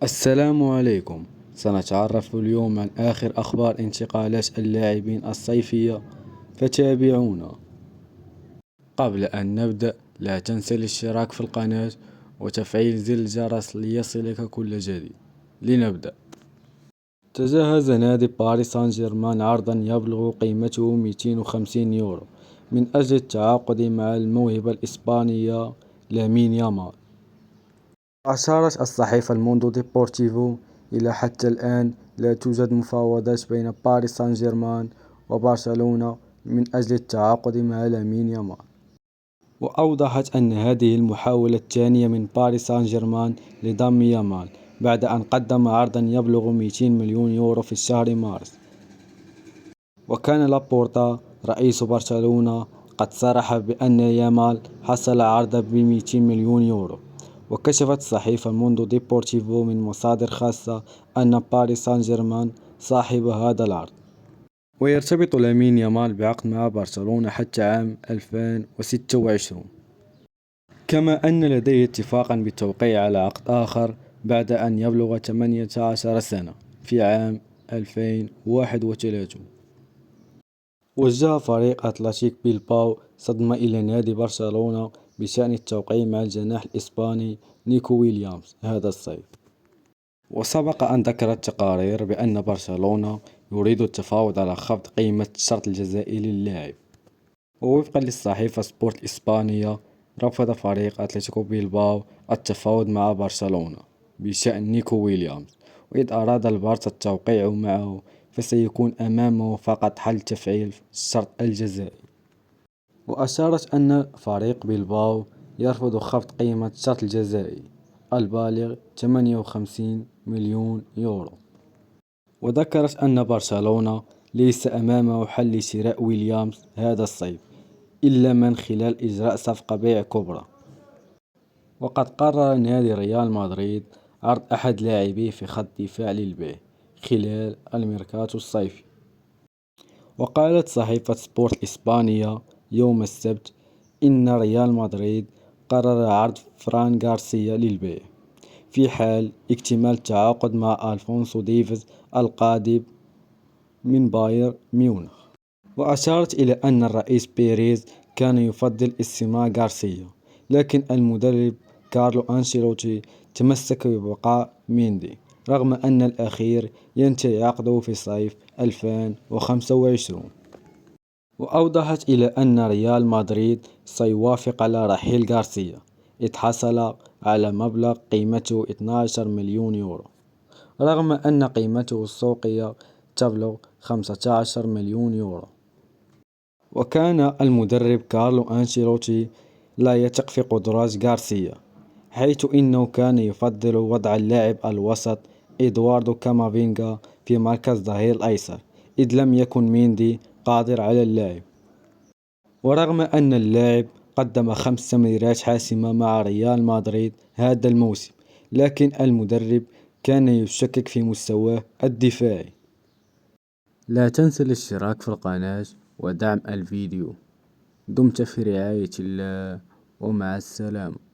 السلام عليكم. سنتعرف اليوم عن آخر أخبار انتقالات اللاعبين الصيفية، فتابعونا. قبل أن نبدأ، لا تنسى الاشتراك في القناة وتفعيل زر الجرس ليصلك كل جديد. لنبدأ. تجهز نادي باريس سان جيرمان عرضا يبلغ قيمته 250 يورو من أجل التعاقد مع الموهبة الإسبانية لامين يامال. أشارت الصحيفة الموندو ديبورتيفو إلى حتى الآن لا توجد مفاوضات بين باريس سان جيرمان وبرشلونة من أجل التعاقد مع لامين يامال، وأوضحت أن هذه المحاولة الثانية من باريس سان جيرمان لضم يامال بعد أن قدم عرضا يبلغ 200 مليون يورو في شهر مارس. وكان لابورتا رئيس برشلونة قد صرح بأن يامال حصل عرض ب 200 مليون يورو. وكشفت صحيفة موندو ديبورتيفو من مصادر خاصة أن باريس سان جيرمان صاحب هذا العرض، ويرتبط لامين يامال بعقد مع برشلونة حتى عام 2026، كما أن لديه اتفاقا بالتوقيع على عقد آخر بعد أن يبلغ 18 سنة في عام 2031. وجه فريق أتلتيك بيلباو صدمة إلى نادي برشلونة بشأن التوقيع مع الجناح الإسباني نيكو ويليامز هذا الصيف. وسبق أن ذكرت تقارير بأن برشلونة يريد التفاوض على خفض قيمة الشرط الجزائي للاعب. ووفقا للصحيفة سبورت إسبانية، رفض فريق أتلتيكو بيلباو التفاوض مع برشلونة بشأن نيكو ويليامز، وإذ أراد البارسا التوقيع معه فسيكون أمامه فقط حل تفعيل الشرط الجزائي. وأشارت أن فريق بيلباو يرفض خفض قيمة الشرط الجزائي البالغ 58 مليون يورو. وذكرت أن برشلونة ليس أمامه حل لشراء ويليامز هذا الصيف إلا من خلال إجراء صفقة بيع كبرى. وقد قرر نادي ريال مدريد عرض أحد لاعبيه في خط دفاع للبيع خلال الميركاتو الصيفي. وقالت صحيفة سبورت إسبانيا يوم السبت إن ريال مدريد قرر عرض فران غارسيا للبيع في حال اكتمال التعاقد مع ألفونسو ديفيز القادم من باير ميونخ. وأشارت إلى أن الرئيس بيريز كان يفضل استمرار غارسيا، لكن المدرب كارلو أنشيلوتي تمسك ببقاء ميندي رغم أن الأخير ينتهي عقده في صيف 2025. وأوضحت إلى أن ريال مدريد سيوافق على رحيل غارسيا إذ حصل على مبلغ قيمته 12 مليون يورو، رغم أن قيمته السوقية تبلغ 15 مليون يورو. وكان المدرب كارلو أنشيلوتي لا يثق في قدرات غارسيا، حيث إنه كان يفضل وضع اللاعب الوسط إدواردو كامافينغا في مركز ظهير الأيسر إذ لم يكن ميندي قادر على اللعب. ورغم أن اللاعب قدم 5 تمريرات حاسمة مع ريال مدريد هذا الموسم، لكن المدرب كان يشكك في مستواه الدفاعي. لا تنسى الاشتراك في القناة ودعم الفيديو. دمت في رعاية الله، ومع السلامة.